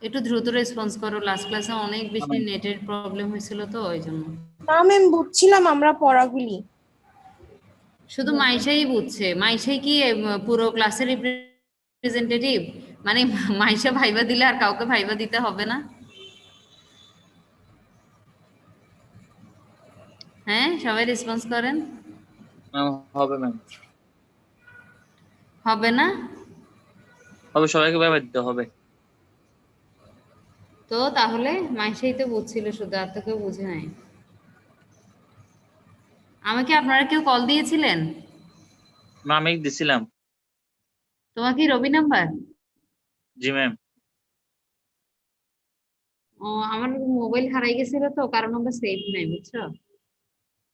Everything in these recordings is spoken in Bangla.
একটু দ্রুত রেসপন্স করো, লাস্ট ক্লাসে অনেক বেশি নেটের প্রবলেম হয়েছিল তো ওই জন্য। না ম্যাম, বুঝছিলাম আমরা পড়াগুলি। শুধু মাইশাই বুঝছে। মাইশাই কি পুরো ক্লাসের রিপ্রেজেন্টেটিভ? মানে মাইশা ভাইবা দিলে আর কাউকে ভাইবা দিতে হবে না? হ্যাঁ, সবাই রেসপন্স করেন। হবে ম্যাম, হবে না? হবে, সবাইকে ভাইবা দিতে হবে। তো তাহলে মাইশাই তো বুঝছিল শুধু, আর তো কেউ বুঝে নাই। আমাকে আপনারা কেউ কল দিয়েছিলেন? না, আমি দিছিলাম। তোমার কি রবি নাম্বার? জি ম্যাম। ও, আমার মোবাইল হারাই গেছিল তো, কারণ নাম্বার সেভ নাই, বুঝছো?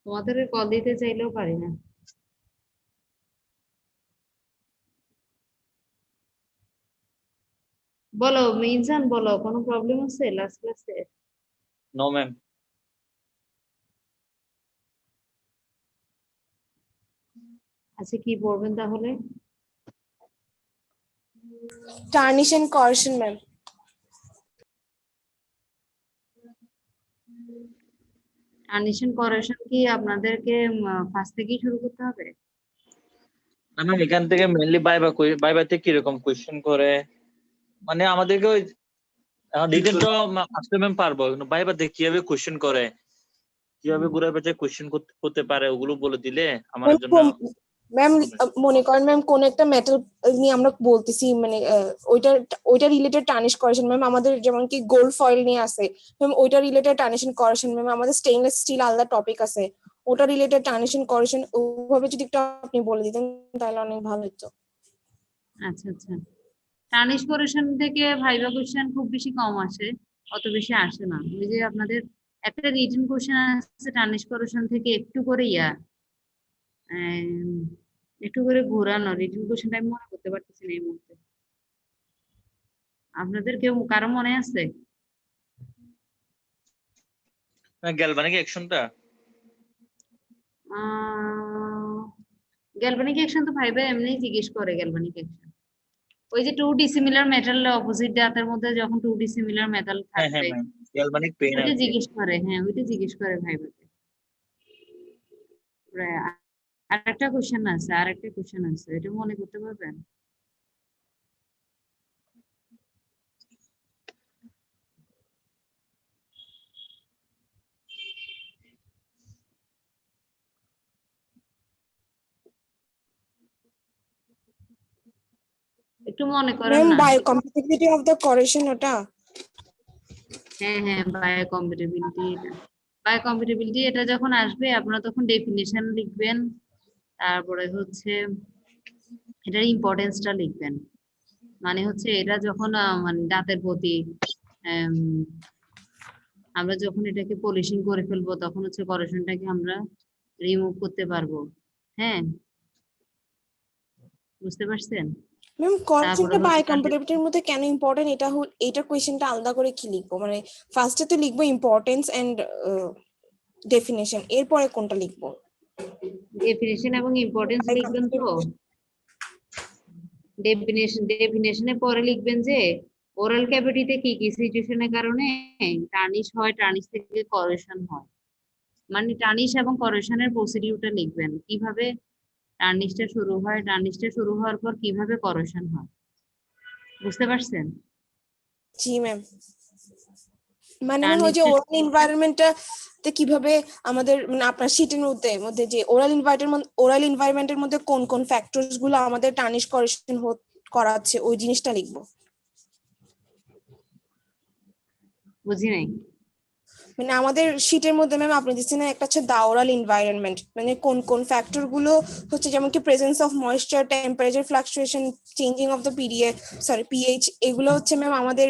তোমাদের কল দিতে চাইলেও পারি না। বলো মিজান, বলো কোনো প্রবলেম আছে লাস্ট ক্লাসে? No ma'am. আচ্ছা, কি পড়বেন তাহলে? Tarnish and corrosion ma'am. Tarnish and corrosion কি আপনাদেরকে ফার্স্ট থেকেই শুরু করতে হবে? ম্যাম এখান থেকে মেইনলি ভাইবাতে কিরকম কোয়েশ্চেন করে, মানে আমাদেরকে ওই রিটেন তো আসলে ম্যাম পারবো, কিন্তু ভাইবাতে কিভাবে কোয়েশ্চেন করে, কিভাবে ঘুরে পেঁচে কোয়েশ্চেন করতে পারে, ওগুলো বলে দিলে আমাদের জন্য। ম্যাম মনে করেন ম্যাম কোন একটা মেটাল নিয়ে আমরা বলতেছি, মানে ওইটা রিলেটেড টার্নিশ করেশন ম্যাম। আমাদের যেমন কি গোল্ড ফয়েল নিয়ে আছে ম্যাম, ওইটা রিলেটেড টার্নিশন করেশন ম্যাম। আমাদের স্টেইনলেস স্টিল আলাদা টপিক আছে, ওটা রিলেটেড টার্নিশন করেশন। ওভাবে যদি একটু আপনি বলে দিতেন তাহলে অনেক ভালো হতো। আচ্ছা আচ্ছা, টার্নিশ করেশন থেকে ভাইবা কোশ্চেন খুব বেশি কম আসে, অত বেশি আসে না। ওই যে আপনাদের একটা রিটেন কোশ্চেন আসছে টার্নিশ করেশন থেকে, একটু করে আম, একটু করে ঘোরানো রিটেন কোশ্চেনটা আমি মনে করতে পারতেছি না এই মুহূর্তে। আপনাদের কেউ কারো মনে আছে? গ্যালভানিক অ্যাকশনটা গ্যালভানিক অ্যাকশন তো ভাইবা এমনি জিজ্ঞেস করে। গ্যালভানিক অ্যাকশন ওই যে 2D সিমিলার মেটাল অপোজিট দাঁতের মধ্যে যখন 2D সিমিলার মেটাল হ্যাঁ হ্যাঁ থাকবে, ম্যাম, গ্যালভানিক পেইন ওইটা আর কি। জিজ্ঞেস করে। হ্যাঁ, ওইটা জিজ্ঞেস করে ভাইবাতে। আরেকটা কোশ্চেন আছে, এটা মনে করতে পারবেন? একটু মনে করেন ম্যাম না। বায়োকম্প্যাটিবিলিটি অফ দ্য করেশন ওটা। হ্যাঁ হ্যাঁ, বায়োকম্প্যাটিবিলিটি এটা যখন আসবে আপনারা তখন ডেফিনিশন লিখবেন, তারপরে হচ্ছে এটার ইম্পর্টেন্সটা লিখবেন। মানে হচ্ছে এটা যখন মানে দাঁতের প্রতি আম, আমরা যখন এটাকে পলিশিং করে ফেলবো, তখন হচ্ছে করেশনটাকে আমরা রিমুভ করতে পারবো। হ্যাঁ, বুঝতে পারছেন? ম্যাম তারপরে করেশনটা হচ্ছে বায়োকম্প্যাটিবিলিটির মধ্যে কেন ইম্পর্টেন্ট, এটা কোয়েশ্চেনটা আলাদা করে কি লিখবো? মানে ফার্স্টে তো লিখবো ইম্পর্টেন্স এন্ড ডেফিনেশন, এরপরে কোনটা লিখবো? ডেফিনেশন এবং ইম্পর্টেন্স লিখবেন তো। ডেফিনেশনের পরে লিখবেন যে ওরাল ক্যাভিটিতে কি কি সিচুয়েশনের কারণে টার্নিশ হয়, টার্নিশ থেকে করেশন হয়। মানে টার্নিশ এবং করেশনের প্রসিডিউরটা লিখবেন, কিভাবে টার্নিশটা শুরু হয়, টার্নিশটা শুরু হওয়ার পর কিভাবে করেশন হয়। বুঝতে পারছেন? জি ম্যাম। মানে ম্যাম ওই যে টার্নিশটা ওরাল এনভায়রনমেন্টটা তে কিভাবে আমাদের, মানে আপনার শীটের মধ্যে যে ওরাল এনভায়রনমেন্টের মধ্যে কোন কোন ফ্যাক্টরস গুলো আমাদের টার্নিশ করেশন করাচ্ছে, ওই জিনিসটা লিখবো। বুঝি নাই। মানে আমাদের শীটের মধ্যে ম্যাম আপনি দিচ্ছেন একটা হচ্ছে দা ওরাল এনভায়রনমেন্ট, মানে কোন কোন ফ্যাক্টর গুলো হচ্ছে, যেমন কি presence of moisture, temperature fluctuation, changing of the pH, এগুলো হচ্ছে ম্যাম আমাদের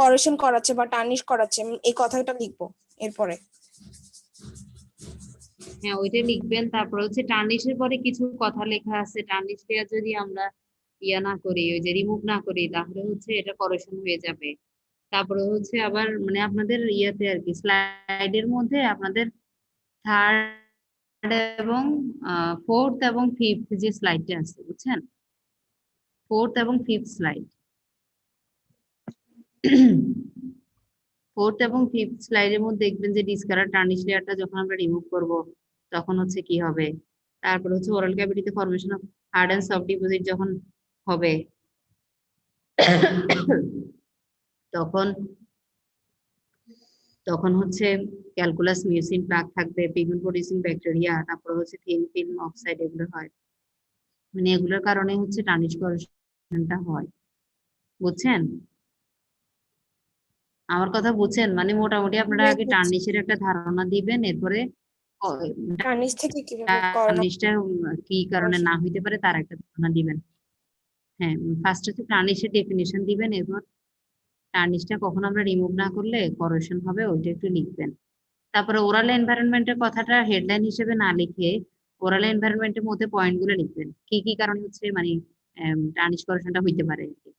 করেশন করাচ্ছে বা টার্নিশ করাচ্ছে। এই কথাটা লিখবো এরপরে। হ্যাঁ, ওইটা লিখবেন। তারপর হচ্ছে টার্নিশের পরে কিছু কথা লেখা আছে, টার্নিশটা যদি আমরা না করি, ওই যে রিমুভ না করি, তাহলে হচ্ছে এটা করেশন হয়ে যাবে। তারপরে হচ্ছে আবার মানে আপনাদের ইয়াতে আর কি স্লাইডের মধ্যে আপনাদের থার্ড এবং ফোর্থ এবং ফিফথ যে স্লাইডটা আছে, বুঝছেন? ফোর্থ এবং ফিফথ স্লাইড, ফোর্থ এবং ফিফথ স্লাইডের মধ্যে দেখবেন যে ডিসকালার টার্নিশ লেয়ারটা যখন আমরা রিমুভ করব তখন হচ্ছে কি হবে, তারপর হচ্ছে ওরাল ক্যাভিটিতে formation of hard and soft deposit যখন হবে তখন তখন হচ্ছে ক্যালকুলাস মিউসিন প্লাক থাকবে, পিগমেন্ট প্রডিউসিং ব্যাকটেরিয়া, তারপর হচ্ছে থিন ফিল্ম অক্সাইড, এগুলো হয়। মানে এগুলোর কারণে হচ্ছে টার্নিশ করেশনটা হয়। বুঝছেন আমার কথা? বুঝছেন? মানে মোটামুটি আপনারা আগে টার্নিশের একটা ধারণা দিবেন, এরপরে টার্নিশ থেকে কিভাবে করানো টার্নিশটা কি কারণে না হইতে পারে তার একটা ধারণা দিবেন। হ্যাঁ, ফার্স্ট হচ্ছে টার্নিশের ডেফিনিশন দিবেন, এরপর টার্নিশটা কখন আমরা রিমুভ না করলে করেশন হবে ওইটা একটু লিখবেন। তারপরে ওরাল এনভায়রনমেন্টের কথাটা হেডলাইন হিসেবে না লিখে ওরাল এনভায়রনমেন্টের মধ্যে পয়েন্ট গুলো লিখবেন, কি কি কারণ হচ্ছে মানে টার্নিশ করেশনটা হইতে পারে আর কি।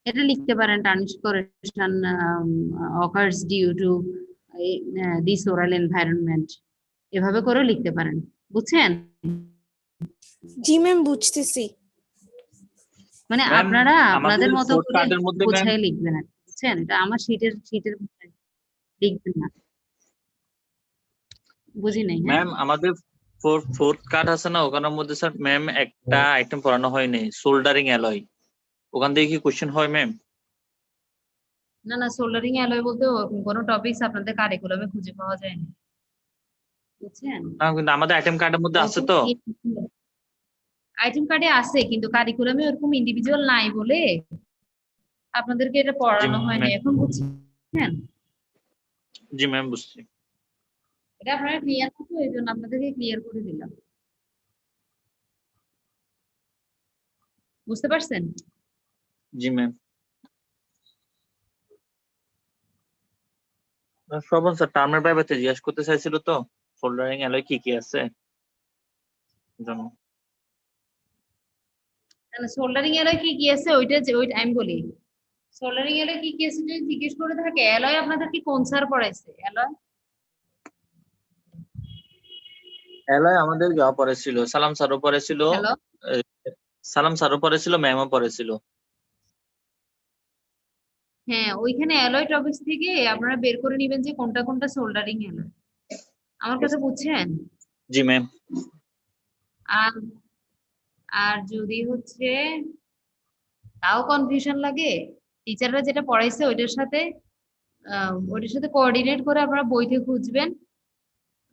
এটা লিখতে পারেন, tarnish corrosion occurs due to this oral environment, এভাবে করেও লিখতে পারেন। বুঝছেন? জি ম্যাম, বুঝতেছি। মানে ম্যাম আপনারা আমাদের আপনাদের মতো ফোর্থ করে কার্ডের মধ্যে ম্যাম, গুছাই লিখবেন আর কি, বুঝছেন? এটা আমার শীটের লিখবেন না, বুঝি নাই। হ্যাঁ, ম্যাম আমাদের ফোর্থ কার্ড আছে না, ওখানের মধ্যে স্যার ম্যাম একটা আইটেম পড়ানো হয়নি, সোল্ডারিং অ্যালয়। ওখান থেকে কি কোশ্চেন হয় ম্যাম? না না, সোল্ডারিং অ্যালয় বলতে ওরকম কোনো টপিকস আপনাদের কারিকুলামে খুঁজে পাওয়া যায়নি, বুঝছেন? না, কিন্তু আমাদের আইটেম কার্ডের মধ্যে আছে তো। আইটেম কার্ডে আছে কিন্তু কারিকুলামে ওরকম ইন্ডিভিজুয়াল নাই বলে আপনাদেরকে এটা জি পড়ানো হয়নি, ম্যাম, এখন বুঝছেন? জি ম্যাম বুঝছি। এটা আপনারা ক্লিয়ার থাকতো, এই জন্য আপনাদেরকে ক্লিয়ার করে দিলাম। বুঝতে পারছেন? জি ম্যাম। শ্রবণ স্যার টার্মের ব্যাপারে জিজ্ঞেস করতে চাইছিল তো, সোল্ডারিং অ্যালয় কি কি আছে জন্য। সোল্ডারিং অ্যালয় কি কি আছে ওইটা আমি বলি। সোল্ডারিং অ্যালয় কি কি আছে যদি জিজ্ঞেস করে থাকে, অ্যালয় আপনাদের কি কোন স্যার পড়াইছে অ্যালয়? অ্যালয় আমাদের পড়েছিল, সালাম স্যারও পড়েছিল, হ্যালো, সালাম স্যারও পড়েছিল, ম্যামও পড়েছিল। হ্যাঁ ওইখানে অ্যালয় টপিকস থেকে আপনারা বের করে নেবেন যে কোনটা কোনটা সোল্ডারিং অ্যালয়। আমার কথা বুঝছেন? জি ম্যাম। আর আর যদি হচ্ছে তাও কনফিউশন লাগে, টিচাররা যেটা পড়াইছে ওইটার সাথে কোঅর্ডিনেট করে আপনারা বইতে খুঁজবেন,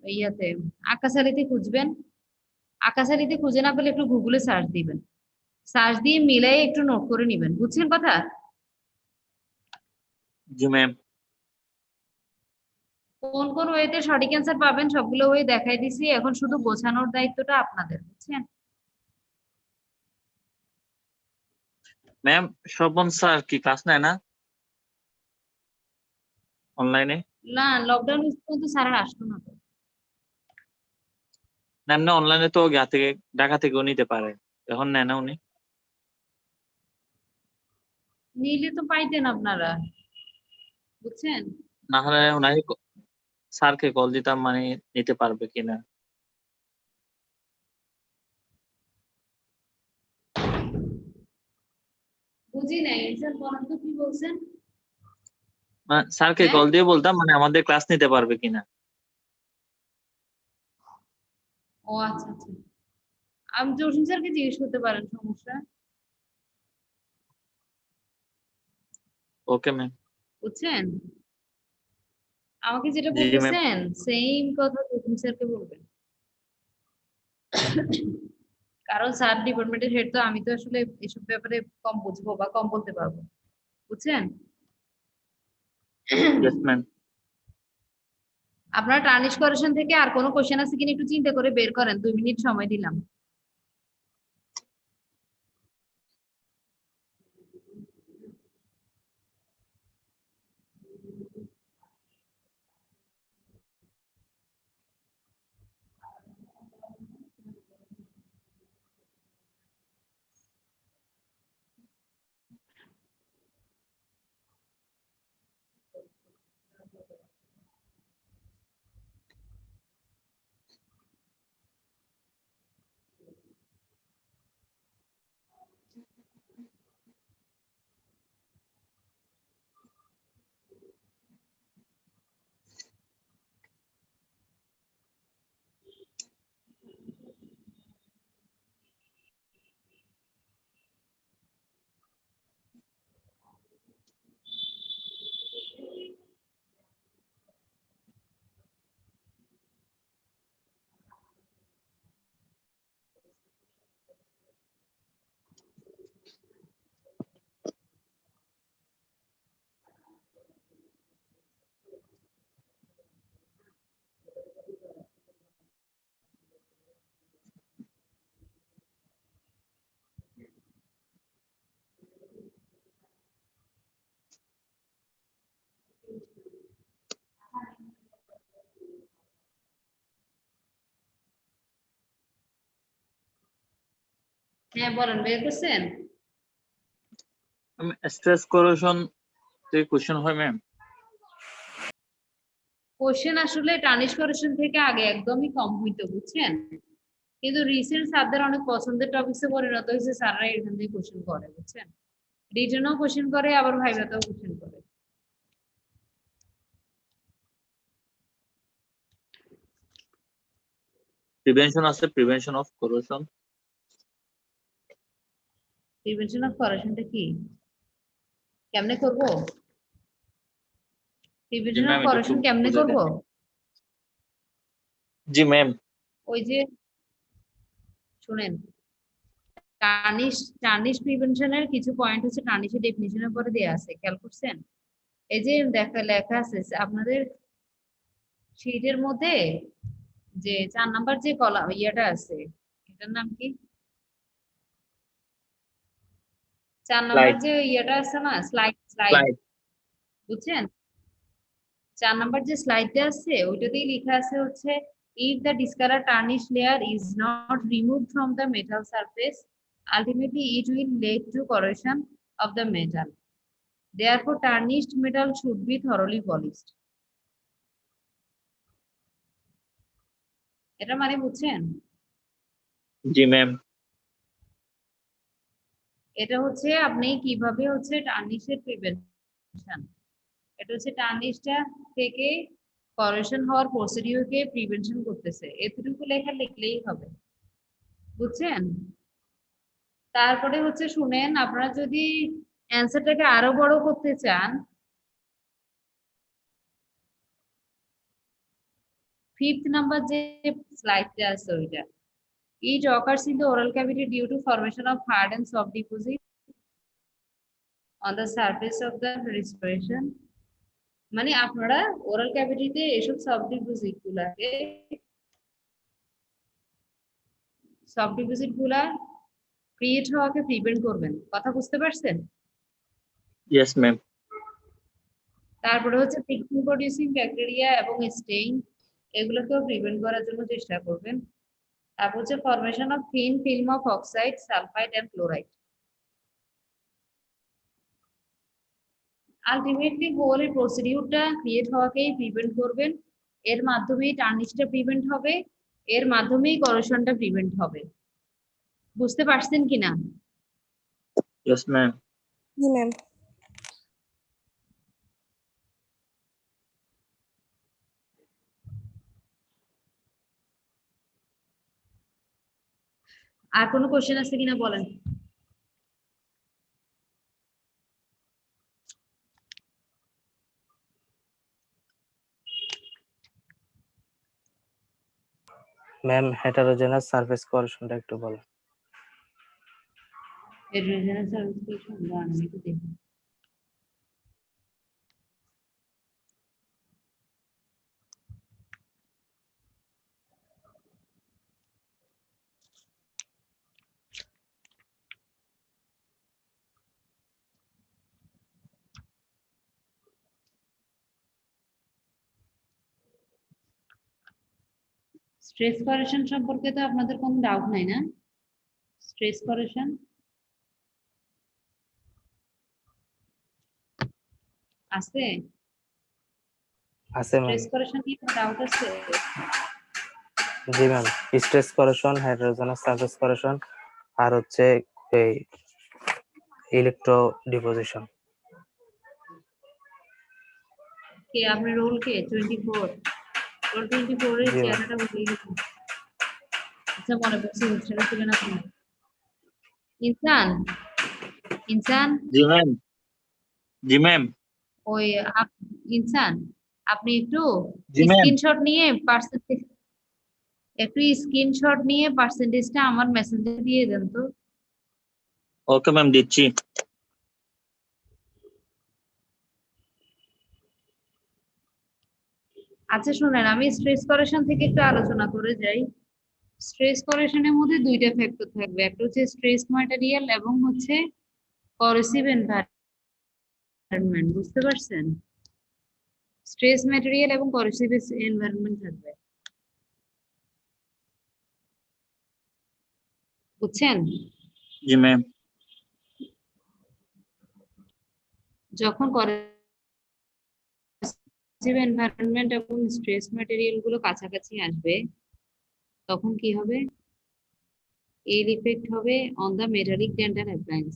ইয়াতে আকাশালিতে খুঁজবেন। আকাশালিতে খুঁজে না পেলে একটু গুগলে সার্চ দিবেন, সার্চ দিয়ে মিলাই একটু নোট করে নিবেন। বুঝছেন কথা? জি ম্যাম। কোন কোন ওয়েতে সঠিক অ্যান্সার পাবেন সবগুলো ওয়ে দেখাই দিছি, এখন শুধু গোছানোর দায়িত্বটা আপনাদের, বুঝছেন? ম্যাম শ্রবণ স্যার কি ক্লাস নেয় না অনলাইনে? না, লকডাউন পর্যন্ত স্যারের আসতো না তো। না, এমনি অনলাইনে তো থেকে ঢাকা থেকেও নিতে পারে, এখন নেয় না উনি? নিলে তো পাইতেন আপনারা, বুঝছেন? না হলে ওনাকে স্যারকে কল দিতাম, মানে নিতে পারবে কিনা। বুঝি নাই স্যার, বলেন তো কি বলছেন? স্যারকে হ্যাঁ, কল দিয়ে বলতাম মানে আমাদের ক্লাস নিতে পারবে কিনা। ও আচ্ছা আচ্ছা, আমি জসিম স্যারকে জিজ্ঞেস করতে পারেন, সমস্যা। Okay ma'am. বুঝছেন? আমাকে যেটা জি ম্যাম। বলতেছেন সেম কথা জসিম স্যারকে বলবেন, কারণ স্যার ডিপার্টমেন্টের হেড তো, আমি তো আসলে এসব ব্যাপারে কম বুঝবো বা কম বলতে পারবো, বুঝছেন? Yes ma'am. আপনারা টার্নিশ করেশন থেকে আর কোনো কোশ্চেন আছে কিনা একটু চিন্তা করে বের করেন, 2 মিনিট সময় দিলাম। হ্যাঁ বলেন, বের করছেন? স্ট্রেস কোরেশন থেকে কোশ্চেন হয় ম্যাম? কোশ্চেন আসলে টার্নিশ করেশন থেকে আগে একদমই কম হইতো, বুঝছেন? কিন্তু রিসেন্ট স্যারদের অনেক পছন্দের টপিকসে পরিণত হয়েছে, স্যাররা এখান থেকে কোশ্চেন করে, বুঝছেন? রিটেনও কোশ্চেন করে, আবার ভাইভাতেও কোশ্চেন করে। প্রিভেনশন আছে, প্রিভেনশন অফ কোরেশন। প্রিভেনশন অফ করেশনটা কি, কেমনে করব? জি প্রিভেনশন অফ ম্যাম, এটা একটু করেশন কেমনে বুঝে করব? দেন। জি ম্যাম। ওই যে শুনেন, টার্নিশ প্রিভেনশনের কিছু পয়েন্ট হচ্ছে টার্নিশের ডেফিনিশনের পরে দেয়া আছে, খেয়াল করছেন? এই যে লেখা আছে আপনাদের শীটের মধ্যে, যে 4 নাম্বার যে কলাম ইয়াটা আছে, এটার নাম কি? 4 নাম্বার স্লাইড। যে ইয়াটা আছে না, স্লাইড, স্লাইড। বুঝছেন? 4 নাম্বার যে স্লাইডটা আছে ওইটাতেই লেখা আছে হচ্ছে, if the discolored tarnish layer is not removed from the metal surface, ultimately it will lead to corrosion of the metal. Therefore, tarnished metal should be thoroughly polished. এটা মানে বুঝছেন? জি ম্যাম। এটা হচ্ছে আপনি কিভাবে হচ্ছে টার্নিশের প্রিভেনশন, এটা হচ্ছে টার্নিশটা থেকে করেশন হওয়ার প্রসিডিউরকে প্রিভেনশন করতেছে, এতটুকু লেখা লিখলেই হবে, বুঝছেন? তারপরে হচ্ছে শুনেন, আপনারা যদি অ্যান্সারটাকে আরো বড় করতে চান, 5th নাম্বার যে স্লাইডটা আছে ওইটা, It occurs in the oral cavity due to formation of hard and soft deposit on the surface of the respiration. মানে আপনারা ওরাল ক্যাভিটিতে এসব সফট ডিপোজিট গুলা ক্রিয়েট হওয়াকে প্রিভেন্ট করবেন, কথা বুঝতে পারছেন? Yes ma'am. তারপরে হচ্ছে থিকনিং প্রডিউসিং ব্যাকটেরিয়া এবং স্টেইন, এগুলোকেও প্রিভেন্ট করার জন্য চেষ্টা করবেন। তারপর হচ্ছে formation of thin film of oxide, sulphide and chloride. Ultimately whole এই প্রসিডিউরটা ক্রিয়েট হওয়াকেই প্রিভেন্ট করবেন, এর মাধ্যমেই টার্নিশটা প্রিভেন্ট হবে, এর মাধ্যমেই করোশনটা প্রিভেন্ট হবে। বুঝতে পারছেন কিনা? Yes ma'am. জি ম্যাম। আর কোনো কোশ্চেন আছে কিনা বলেন। ম্যাম হেটারোজেনাস সারফেস কোরেশনটা একটু বলেন। হেটেরোজেনাস সারফেস কোরেশন আমি একটু দেখি। স্ট্রেস করেশন সম্পর্কে তো আপনাদের কোনো ডাউট নাই না? স্ট্রেস করেশন আছে? আছে ম্যাম। স্ট্রেস করেশন কি কোনো ডাউট আছে? জি ম্যাম, স্ট্রেস কোরেশন, হেটারোজেনাস সারফেস কোরেশন, আর হচ্ছে এই ইলেকট্রো ডিপোজিশন। কে আপনি রোল কে 24? রোল 24 এর জি ম্যাম। চেহারাটা ভুলে গেছি। আচ্ছা মনে পড়ছে, ইনস্টাটা ছিলেন আপনি। ইনসান, ইনসান, জি ম্যাম। জি ম্যাম। ওই ইনসান, আপনি একটু জি ম্যাম। স্ক্রিনশট নিয়ে পার্সেন্টেজটা আমার মেসেঞ্জে দিয়ে দেন তো। ওকে ম্যাম, দিচ্ছি। আচ্ছা শুনেন, আমি স্ট্রেস করেশন থেকে একটু আলোচনা করে যাই। স্ট্রেস করেশনের মধ্যে দুইটা ফ্যাক্টর থাকবে, একটা হচ্ছে স্ট্রেস ম্যাটেরিয়াল এবং হচ্ছে করসিভ এনভায়রনমেন্ট, বুঝতে পারছেন? স্ট্রেস ম্যাটেরিয়াল এবং করসিভ এনভায়রনমেন্ট থাকবে, বুঝছেন? জি ম্যাম। যখন করেসিভ এনভায়রনমেন্ট এবং স্ট্রেস ম্যাটেরিয়াল গুলো কাছাকাছি আসবে তখন কি হবে? এর ইফেক্ট হবে on the metallic dental appliance.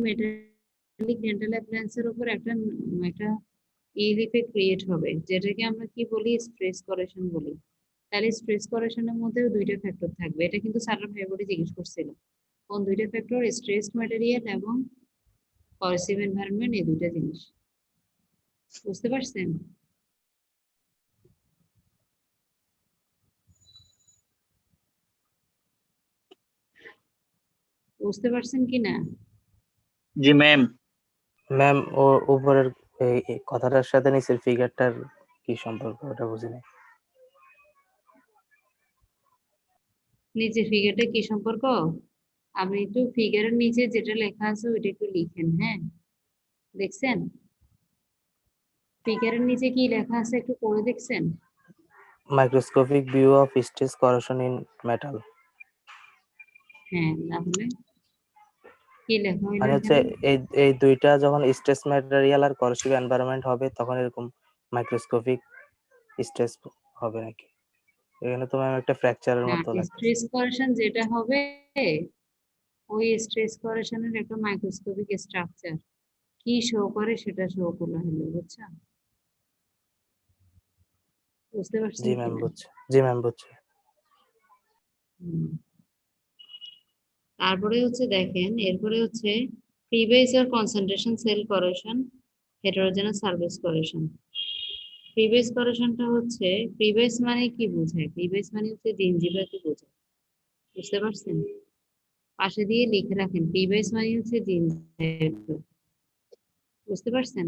Metallic dental অ্যাপ্লায়েন্সের উপর একটা এর ইফেক্ট ক্রিয়েট হবে, যেটাকে আমরা কি বলি? স্ট্রেস করেশন বলি। তাহলে স্ট্রেস করেশনের মধ্যেও দুইটা ফ্যাক্টর থাকবে। এটা কিন্তু স্যাররা ভাইবোর্ডে জিজ্ঞেস করছিল কোন দুইটা ফ্যাক্টর? স্ট্রেস ম্যাটেরিয়াল এবং করেসিভ এনভায়রনমেন্ট, এই দুইটা জিনিস। বুঝতে পারছেন? বুঝতে পারছেন কি না? জি ম্যাম। ম্যাম ও উপরের এই কথাটার সাথে নিচের ফিগারটার কি সম্পর্ক ওটা বুঝিনি। নিচে ফিগারটা কি সম্পর্ক? আপনি একটু ফিগারের নিচে যেটা লেখা আছে ওইটা একটু লিখেন। হ্যাঁ, দেখছেন ফিগারের নিচে কি লেখা আছে একটু পড়ে দেখছেন? Microscopic view of stress corrosion in metal. হ্যাঁ, তাহলে কি লেখা হইলো মানে হচ্ছে এখানে? এই এই দুইটা যখন স্ট্রেস ম্যাটেরিয়াল আর করেসিভ এনভায়রনমেন্ট হবে তখন এরকম মাইক্রোস্কোপিক স্ট্রেস হবে নাকি? এখানে তো ম্যাম একটা ফ্র্যাকচারের না, মতো লাগছে। স্ট্রেস করেশন যেটা হবে ওই স্ট্রেস করেশনের একটা মাইক্রোস্কোপিক স্ট্রাকচার কি শো করে সেটা শো করা হলো। বুঝছো? বুঝতে পারছেন জি ম্যাম কিনা? বুঝছি। জি ম্যাম বুঝছি। হুম। তারপরে হচ্ছে দেখেন, এরপরে হচ্ছে প্রিবেস আর কনসেন্ট্রেশন সেল করেশন, হেটেরোজেনাস সারফেস করেশন। প্রিবেস করেশনটা হচ্ছে, প্রিবেস মানে কি বোঝায়? প্রিবেস মানে হচ্ছে জিঞ্জিভাকে বোঝায়। বুঝতে পারছেন? পাশে দিয়ে লিখে রাখেন, প্রিবেস মানে হচ্ছে জিঞ্জিভা। বুঝতে পারছেন?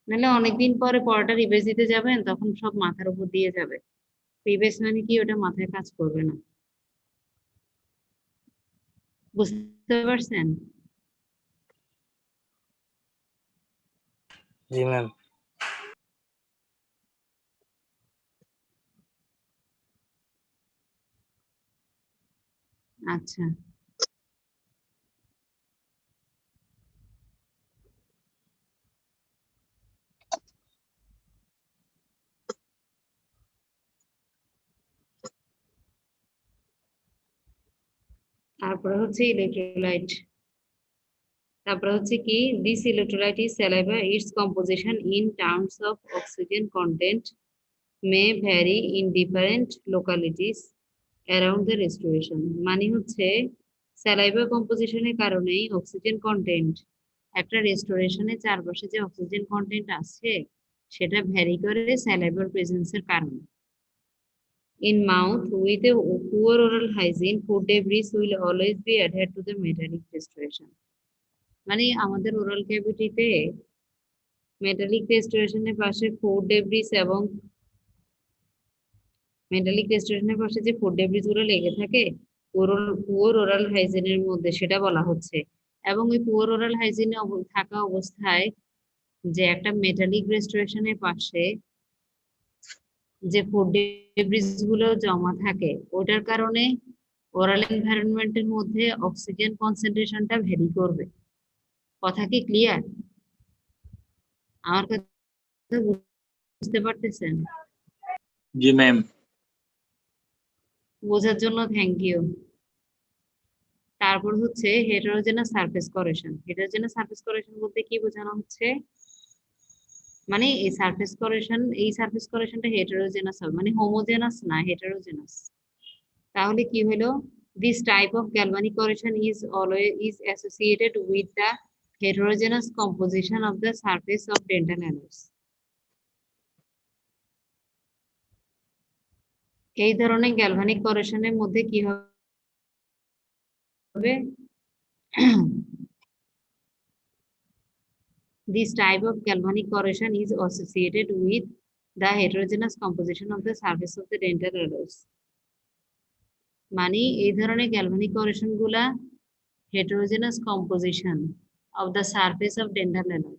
নাহলে অনেকদিন পরে পড়াটা রিভাইজ দিতে যাবেন তখন সব মাথার উপর দিয়ে যাবে। প্রিবেস মানে কি ওটা মাথায় কাজ করবে না। বুঝতে পারছেন? জি ম্যাম। আচ্ছা, তারপরে হচ্ছে ইলেকট্রোলাইট। তারপরে হচ্ছে কি, this electrolyte is saliva, its composition in terms of oxygen content may vary in different localities around the restoration. মানে হচ্ছে স্যালাইভা কম্পোজিশনের কারণেই অক্সিজেন কন্টেন্ট, একটা রেস্টোরেশনের চারপাশে যে অক্সিজেন কন্টেন্ট আছে সেটা ভ্যারি করে স্যালাইভার প্রেজেন্সের কারণে। In mouth with a poor oral hygiene, food debris will always be adhered to the metallic restoration. মানে আমাদের ওরাল ক্যাভিটিতে মেটালিক রেস্টোরেশনের পাশে ফুড ডেব্রিস এবং মেটালিক রেস্টোরেশনের পাশে যে ফুড ডেব্রিস গুলো লেগে থাকে পুয়ার ওরাল হাইজিনের মধ্যে, সেটা বলা হচ্ছে। এবং ওই পুয়ার ওরাল হাইজিনে থাকা অবস্থায় যে একটা মেটালিক রেস্টোরেশনের পাশে যে ফুড ডেব্রিস গুলো জমা থাকে ওটার কারণে ওরাল এনভায়রনমেন্টের মধ্যে অক্সিজেন কনসেন্ট্রেশনটা ভ্যারি করবে। কথা কি ক্লিয়ার? আমার কথা বুঝতে পারতেছেন? জি ম্যাম। বোঝার জন্য থ্যাংক ইউ। তারপর হচ্ছে হেটেরোজেনাস সারফেস করেশন। হেটেরোজেনাস সারফেস করেশন বলতে কি বোঝানো হচ্ছে? মানে এই সারফেস করেশনটা হেটেরোজেনাস হবে, মানে হোমোজেনাস না, হেটেরোজেনাস। তাহলে কি হলো? This type of galvanic corrosion is associated with the heterogeneous composition of the surface of dental alloys. এই ধরনের গ্যালভানিক করেশনের মধ্যে কি হবে? This type of galvanic corrosion is associated with the heterogeneous composition of the surface of the dental alloys. মানে এই ধরনের গ্যালভানিক করেশন গুলা heterogeneous composition of the surface of dental alloy.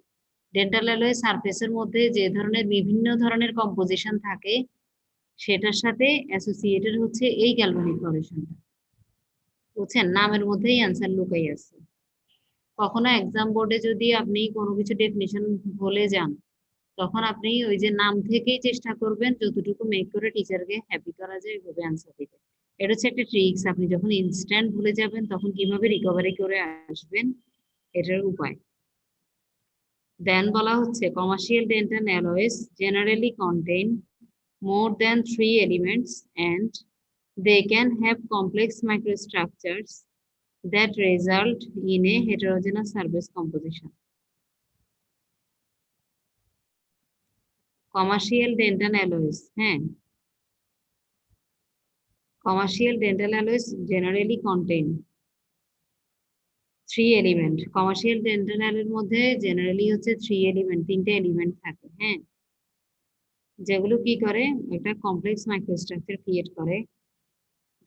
Dental alloy সারফেসের মধ্যে যে ধরনের বিভিন্ন ধরনের কম্পোজিশন থাকে সেটার সাথে অ্যাসোসিয়েটেড হচ্ছে এই গ্যালভানিক করেশনটা। বুঝছেন, নামের মধ্যেই অ্যান্সার লুকাই আছে। কখনো এক্সাম বোর্ডে যদি আপনি কোনো কিছু ডেফিনিশন ভুলে যান, তখন আপনি ওই যে নাম থেকেই চেষ্টা করবেন যতটুকু মেক করে টিচারকে হ্যাপি করা যায় ওইভাবে অ্যান্সার দিতে। এটা হচ্ছে একটা ট্রিক্স, আপনি যখন ইনস্ট্যান্ট ভুলে যাবেন তখন কিভাবে রিকভারি করে আসবেন এটার উপায়। দেন বলা হচ্ছে commercial dental alloys generally contain more than 3 elements and they can have complex microstructures that result in a heterogeneous surface composition. Commercial dental alloys, হ্যাঁ, commercial dental alloys generally contain 3 element. Commercial dental alloy এর মধ্যে generally হচ্ছে 3 element, 3টে element থাকে, হ্যাঁ, যেগুলো কি করে একটা complex microstructure create করে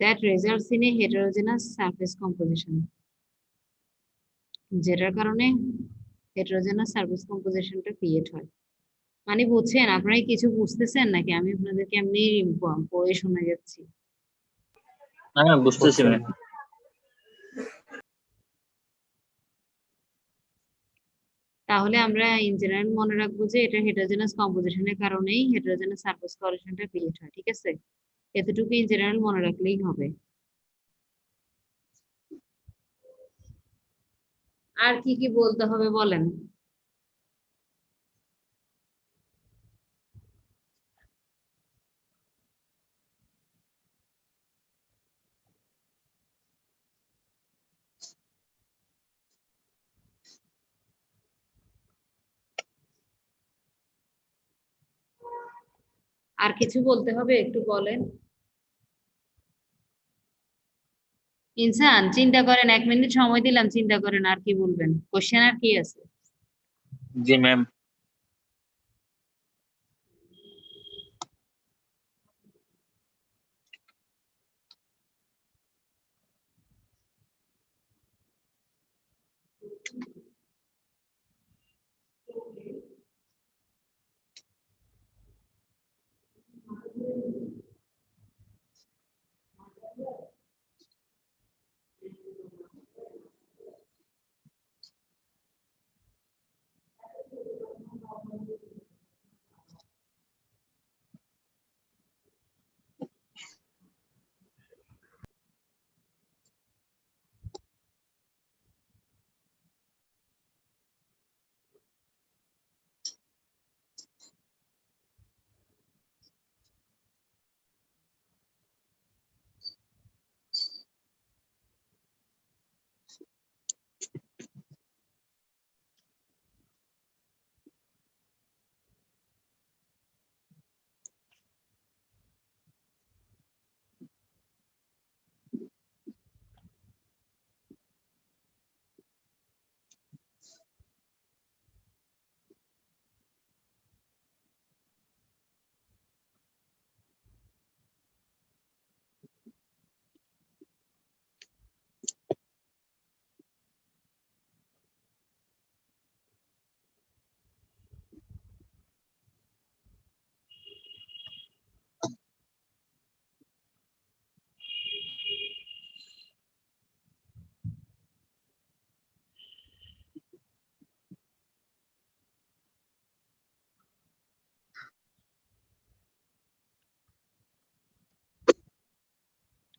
that results in a heterogeneous surface composition, যেটার কারণে heterogeneous surface compositionটা ক্রিয়েট হয়। মানে বুঝছেন, আপনারা কিছু বুঝতেছেন নাকি আমি আপনাদেরকে এমনি পড়ে শোনা যাচ্ছি? হ্যাঁ বুঝতেছি ম্যাম। তাহলে আমরা ইন জেনারেল মনে রাখবো যে এটা হেটারোজেনাস কম্পোজিশনের কারণেই হেটারোজেনাস সারফেস করেশনটা ক্রিয়েট হয়, ঠিক আছে? এতটুকু ইন জেনারেল মনে রাখলেই হবে। আর কি কি বলতে হবে বলেন? আর কিছু বলতে হবে, একটু বলেন। ইনসান চিন্তা করেন, 1 মিনিট সময় দিলাম, চিন্তা করেন আর কি বলবেন, কোশ্চেন আর কি আছে? জি ম্যাম।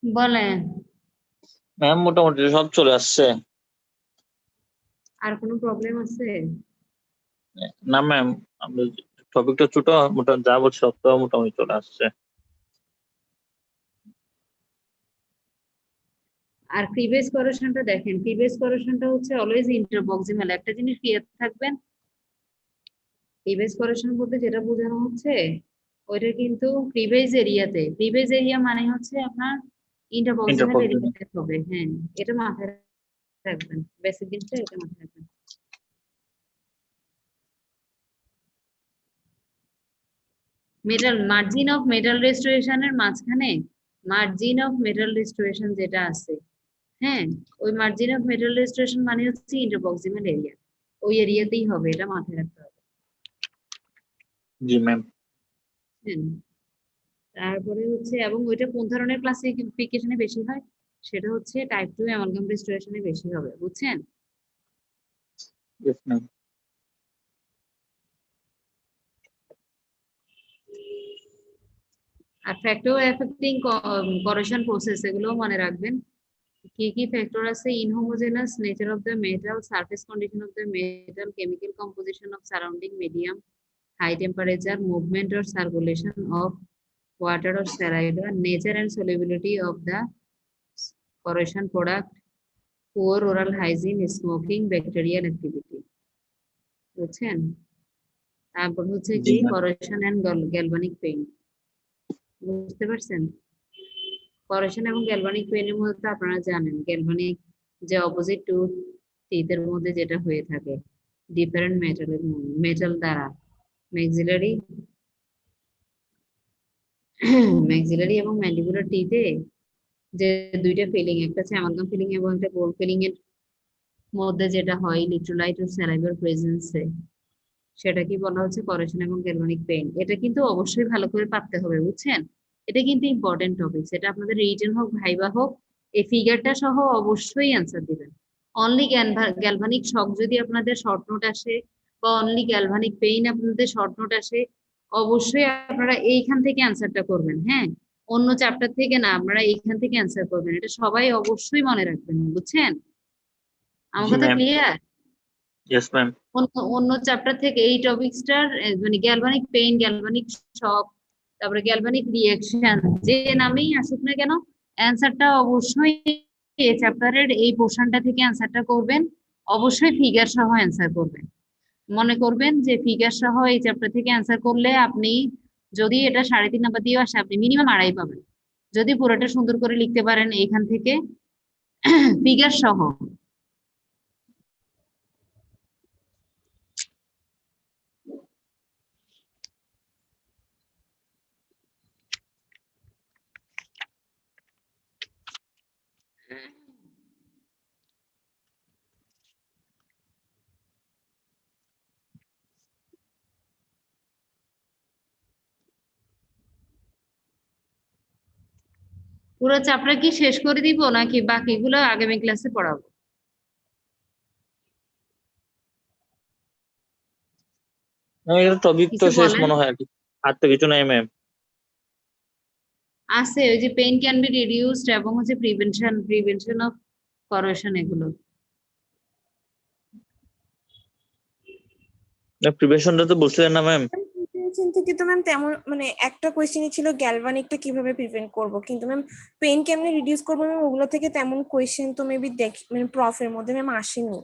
বলেন। ম্যাম মোটামুটি সব চলে আসছে। আর কোনো প্রবলেম আছে? না ম্যাম, আমরা টপিকটা ছোট, মোটামুটি যা বলছি সব তো মোটামুটি চলে আসছে। আর প্রিভিয়াস কোরেশনটা দেখেন, প্রিভিয়াস কোরেশনটা হচ্ছে অলওয়েজ ইন্টারবক্সিমাল। একটা জিনিস ক্লিয়ার থাকবেন, প্রিভিয়াস কোরেশন বলতে যেটা বোঝানো হচ্ছে ওইটা কিন্তু প্রিভিয়াস এরিয়াতে, প্রিভিয়াস এরিয়া মানে হচ্ছে আপনার ইন্টারবক্সিমাল ইন্টারপোজিশন। এরিয়াতে হবে, হ্যাঁ, এটা মাথায় রাখবেন, বেসিক জিনিসটা এটা মাথায় রাখবেন। মেটাল মার্জিন অফ মেটাল রেস্টোরেশনের মাঝখানে মার্জিন অফ মেটাল রেস্টোরেশন যেটা আছে, হ্যাঁ, ওই মার্জিন অফ মেটাল রেস্টোরেশন মানে হচ্ছে ইন্টারবক্সিমাল এরিয়া, ওই এরিয়াতেই হবে, এটা মাথায় রাখতে হবে। জি ম্যাম। তারপরে হচ্ছে, এবং ওইটা কোন ধরনের ক্লাসিফিকেশনে বেশি হয়? সেটা হচ্ছে টাইপ 2 অ্যামালগাম রেস্টোরেশনে বেশি হবে, বুঝছেন? Yes, ma'am. আর ফ্যাক্টর এফেক্টিং করেশন প্রসেস এগুলো মনে রাখবেন। কি কি ফ্যাক্টর আছে? Inhomogeneous nature of the metal, surface condition of the metal, chemical composition of surrounding medium, high temperature, movement or circulation of water or saliva, nature and solubility of the corrosion product, poor oral hygiene, smoking, bacterial activity, বুঝছেন? তারপর হচ্ছে জি কি ma'am. corrosion and galvanic pain, বুঝতে পারছেন? corrosion এবং galvanic pain এর মধ্যে তো আপনারা জানেন galvanic যে অপোজিট টু টিথের মধ্যে যেটা হয়ে থাকে ডিফারেন্ট মেটাল দ্বারা ম্যাক্সিলারি এবং ম্যান্ডিবুলার টিথে যে দুইটা ফিলিং, একটা হচ্ছে অ্যামালগাম ফিলিং এবং একটা গোল্ড ফিলিং এর মধ্যে যেটা হয় ইলেকট্রোলাইট ও স্যালাইভার প্রেজেন্সে, সেটা কি বলা হচ্ছে corrosion এবং galvanic pain। এটা কিন্তু অবশ্যই ভালো করে পারতে হবে, বুঝছেন? এটা কিন্তু ইম্পর্টেন্ট টপিক, এটা আপনাদের রিটেন হোক ভাইবা হোক, এই ফিগারটা সহ অবশ্যই অ্যান্সার দিবেন। অনলি গ্যালভানিক শক যদি আপনাদের শর্ট নোট আসে বা অনলি গ্যালভানিক পেইন আপনাদের শর্ট নোট আসে, অবশ্যই আপনারা এইখান থেকে অ্যান্সারটা করবেন, হ্যাঁ? অন্য চ্যাপ্টার থেকে না, আপনারা এইখান থেকে অ্যান্সার করবেন, এটা সবাই অবশ্যই মনে রাখবেন, বুঝছেন? আমার জি কথা ma'am. ক্লিয়ার? Yes, ma'am. অন্য চ্যাপ্টার থেকে এই টপিকসটার মানে গ্যালভানিক পেইন, গ্যালভানিক শক, তারপরে গ্যালভানিক রিঅ্যাকশন, যে নামেই আসুক না কেন অ্যান্সারটা অবশ্যই এই চ্যাপ্টারের এই পোর্শনটা থেকে অ্যান্সারটা করবেন। অবশ্যই ফিগার সহ অ্যান্সার করবেন। মনে করবেন যে ফিগার সহ এই চ্যাপ্টার থেকে অ্যান্সার করলে আপনি যদি এটা 3.5 নাম্বার দিয়েও আসে আপনি মিনিমাম 2.5 পাবেন, যদি পুরোটা সুন্দর করে লিখতে পারেন এইখান থেকে ফিগার সহ। পুরো চ্যাপ্টার কি শেষ করে দিব নাকি বাকিগুলো আগামী ক্লাসে পড়াবো? না, এর টপিক তো কিছু শেষ বলেন। মনে হয় আর কি। আর তো কিছু নাই ম্যাম। আছে ওই যে পেইন ক্যান বি রিডিউসড এবং হচ্ছে প্রিভেনশন অফ করোশন, এগুলো। প্রিপারেশনটা তো বলছিলেন না ম্যাম? প্রিভেনশন থেকে তো ম্যাম তেমন মানে একটা কোয়েশ্চেনই ছিল গ্যালভানিকটা কিভাবে প্রিভেন্ট করব, কিন্তু ম্যাম পেইন কেমনে রিডিউস করবো ম্যাম ওগুলো থেকে তেমন কোয়েশ্চেন তো মেবি দেখি মানে প্রফের মধ্যে ম্যাম আসেনি।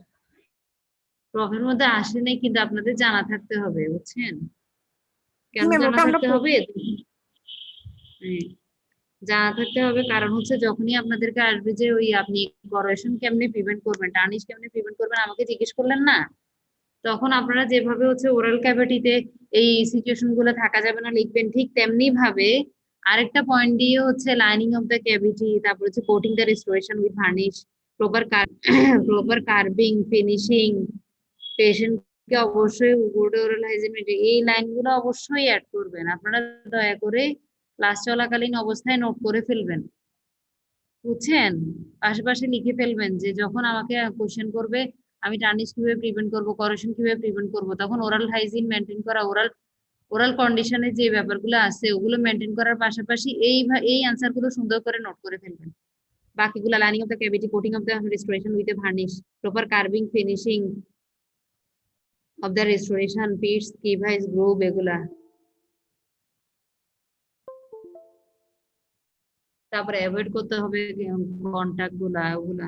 প্রফের মধ্যে আসে নাই, কিন্তু আপনাদের জানা থাকতে হবে, বুঝছেন? জি কেন ম্যাম জানা ওটা আমরা থাকতে হবে? হ্যাঁ, জানা থাকতে হবে, কারণ হচ্ছে যখনই আপনাদেরকে আসবে যে ওই আপনি করোশন কেমনে প্রিভেন্ট করবেন, টার্নিশ কেমনে প্রিভেন্ট করবেন, আমাকে জিজ্ঞেস করলেন না, তখন আপনারা যেভাবে হচ্ছে ওরাল ক্যাভিটিতে এই সিচুয়েশন গুলো থাকা যাবে না লিখবেন, ঠিক তেমনি ভাবে আরেকটা পয়েন্ট দিয়ে হচ্ছে লাইনিং অফ দ্য ক্যাভিটি, তারপর হচ্ছে coating the restoration with varnish, proper proper carving, finishing, পেশেন্টকে অবশ্যই গুড ওরাল হাইজিন, এই লাইনগুলো অবশ্যই অ্যাড করবেন। আপনারা দয়া করে ক্লাস চলাকালীন অবস্থায় নোট করে ফেলবেন, বুঝছেন? পাশাপাশি লিখে ফেলবেন যে যখন আমাকে কোশ্চেন করবে আমি টার্নিশ কিভাবে প্রিভেন্ট করব, করোশন কিভাবে প্রিভেন্ট করব, তখন ওরাল হাইজিন মেনটেন করা, ওরাল ওরাল কন্ডিশনে যে ব্যাপারগুলো আছে ওগুলো মেনটেন করার পাশাপাশি এই অ্যান্সার গুলো সুন্দর করে নোট করে ফেলবেন। বাকিগুলো lining of the cavity, coating of the restoration with a varnish, proper carving, finishing of the restoration, pits, crevices, groove, এগুলা। তারপরে অ্যাভয়েড করতে হবে কন্টাক্ট গুলা, ওগুলা।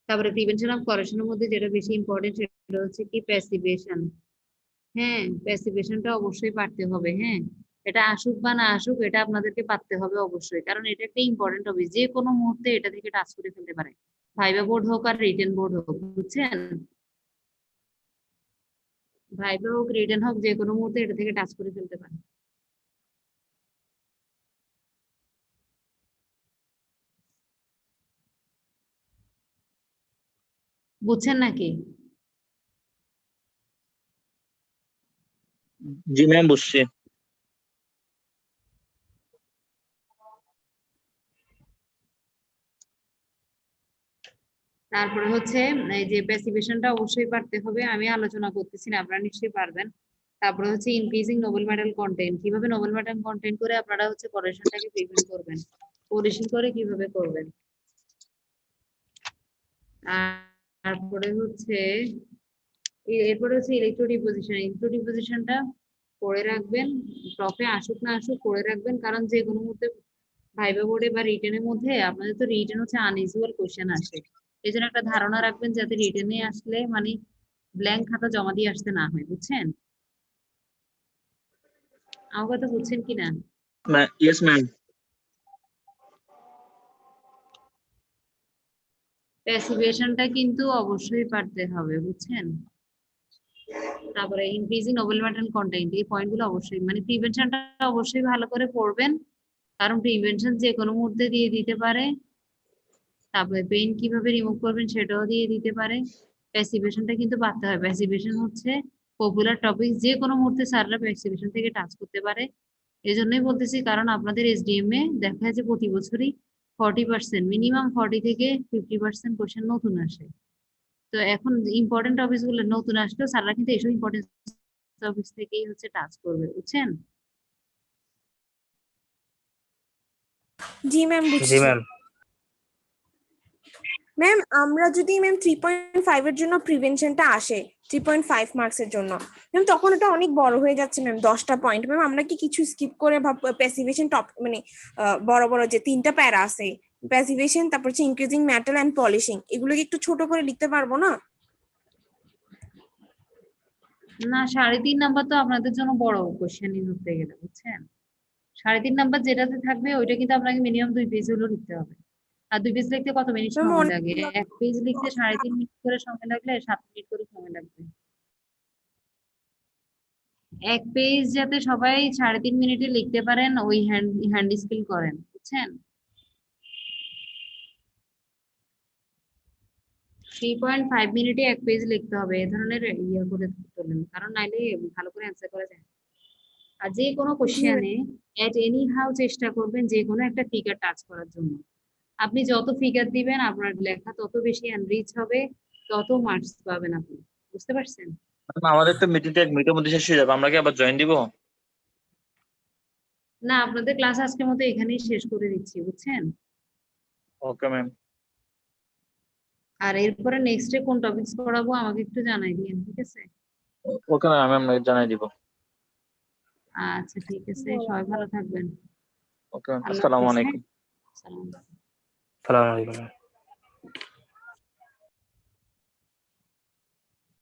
তারপরে প্রিভেনশন অফ করোশনের মধ্যে যেটা বেশি ইম্পর্টেন্ট সেটা হচ্ছে কি প্যাসিভেশন। হ্যাঁ, প্যাসিভেশনটা অবশ্যই পারতে হবে, হ্যাঁ? এটা আসুক বা না আসুক এটা আপনাদেরকে পারতে হবে অবশ্যই, কারণ এটা একটা ইম্পর্টেন্ট হবে, যে কোনো মুহূর্তে এটা থেকে টাচ করে ফেলতে পারে, ভাইবা বোর্ড হোক আর রিটেন বোর্ড হোক, বুঝছেন? ভাইবা হোক রিটেন হোক যে কোনো মুহূর্তে এটা থেকে টাচ করে ফেলতে পারে। বুঝছেন নাকি? জি ম্যাম, বুঝছি। তারপরে হচ্ছে এই যে প্যাসিভেশনটা অবশ্যই পারতে হবে, আমি আলোচনা করতেছি না, আপনারা নিশ্চয়ই পারবেন। তারপরে হচ্ছে ইনক্রিজিং নোবেল মেটাল কন্টেন্ট, কিভাবে নোবেল মেটাল কন্টেন্ট করে আপনারা হচ্ছে করেশনটাকে প্রিভেন্ট করবেন, কোরেশন করে কিভাবে করবেন। তারপরে হচ্ছে এরপরে হচ্ছে ইলেকট্রোডিপোজিশনটা করে রাখবেন, টপে আসুক না আসুক করে রাখবেন, কারণ যে কোনো মুহূর্তে ভাইবা বোর্ডে বা রিটেনের মধ্যে আপনাদের তো রিটেন হচ্ছে আনইউজুয়াল কোশ্চেন আসে, এই জন্য একটা ধারণা রাখবেন যাতে রিটেনে আসলে মানে ব্ল্যাঙ্ক খাতা জমা দিয়ে আসতে না হয়, বুঝছেন? আমার কথা বুঝছেন কিনা? Yes ma'am. প্যাসিভেশনটা কিন্তু অবশ্যই পারতে হবে, বুঝছেন? তারপরে ইনক্রিজিং নোবেল মেটাল কন্টেন্ট, এই পয়েন্টগুলো অবশ্যই, মানে প্রিভেনশনটা অবশ্যই ভালো করে পড়বেন, কারণ প্রিভেনশন যে কোনো মুহূর্তে দিয়ে দিতে পারে। তারপরে পেইন কিভাবে রিমুভ করবেন সেটাও দিয়ে দিতে পারে। প্যাসিভেশনটা কিন্তু পারতে হয়, প্যাসিভেশন হচ্ছে পপুলার টপিক, যে কোনো মুহূর্তে স্যাররা প্যাসিভেশন থেকে টাচ করতে পারে। এই জন্যই বলতেছি, কারণ আপনাদের এসডিএম এ দেখা যায় যে প্রতি বছরই 40%, মিনিমাম 40 থেকে 50% কোশ্চেন নতুন আসে। তো এখন ইম্পর্টেন্ট টপিক গুলো নতুন আসলেও স্যাররা কিন্তু এইসব ইম্পর্টেন্ট টপিক থেকেই হচ্ছে টাচ করবে, বুঝছেন? জি ম্যাম, জি বুঝছি। ম্যাম। ম্যাম আমরা যদি ম্যাম 3.5 এর জন্য প্রিভেনশনটা আসে 3.5 মার্কসের জন্য, ম্যাম তখন এটা অনেক বড় হয়ে যাচ্ছে ম্যাম, 10টা পয়েন্ট। ম্যাম আমরা কি কিছু স্কিপ করে প্যাসিভেশন টপ মানে বড় বড় যে 3টা প্যারা আছে, প্যাসিভেশন, তারপর হচ্ছে ইনক্রিজিং মেটাল এন্ড পলিশিং, এগুলো কি একটু ছোট করে লিখতে পারবো না? না, 3.5 নাম্বার তো আপনাদের জন্য বড় কোশ্চেনই ধরতে গেলে, বুঝছেন? 3.5 নাম্বার যেটাতে থাকবে ওইটা কিন্তু আপনাকে মিনিমাম 2 পেজ হলো লিখতে হবে। আর 2 পেজ লিখতে কত মিনিট ম্যাম সময় অনেক লাগে? 1 পেজ লিখতে 3.5 মিনিট করে সময় লাগলে 7 মিনিট করে সময় লাগবে। 1 পেজ যাতে সবাই 3.5 মিনিটে লিখতে পারেন, ওই হ্যান্ড স্কিল করেন, বুঝছেন? 3.5 মিনিটে 1 পেজ লিখতে হবে, এ ধরনের ইয়ে করে তোলেন, কারণ নাইলে ভালো করে অ্যান্সার করা যায় না। আর যে কোনো জি ম্যাম। কোশ্চেনে এট এনি হাউ চেষ্টা করবেন যে কোনো একটা ফিগার টাচ করার জন্য। আপনি যত ফিগার দিবেন আপনার লেখা তত বেশি এনরিচ হবে, তত মার্কস পাবেন আপনি, বুঝতে পারছেন? আমাদের তো মিটিংটা 1 মিনিটের মধ্যে শেষ হয়ে যাবে, আমরা কি আবার জয়েন দিব? না, আপনাদের ক্লাস আজকের মতো এখানেই শেষ করে দিচ্ছি, বুঝছেন? Okay ma'am. আর এরপরে নেক্সটে কোন টপিকস পড়াবো আমাকে একটু জানাই দিন, ঠিক আছে? ওকে ম্যাম, আমি আপনাকে জানাই দিব। আচ্ছা ঠিক আছে, সবাই ভালো থাকবেন। ওকে ম্যাম, আল্লাহ আসসালামু হাফেজ। হ্যাঁ, আলাইকুম। সালাম। সালাম আলাইকুম।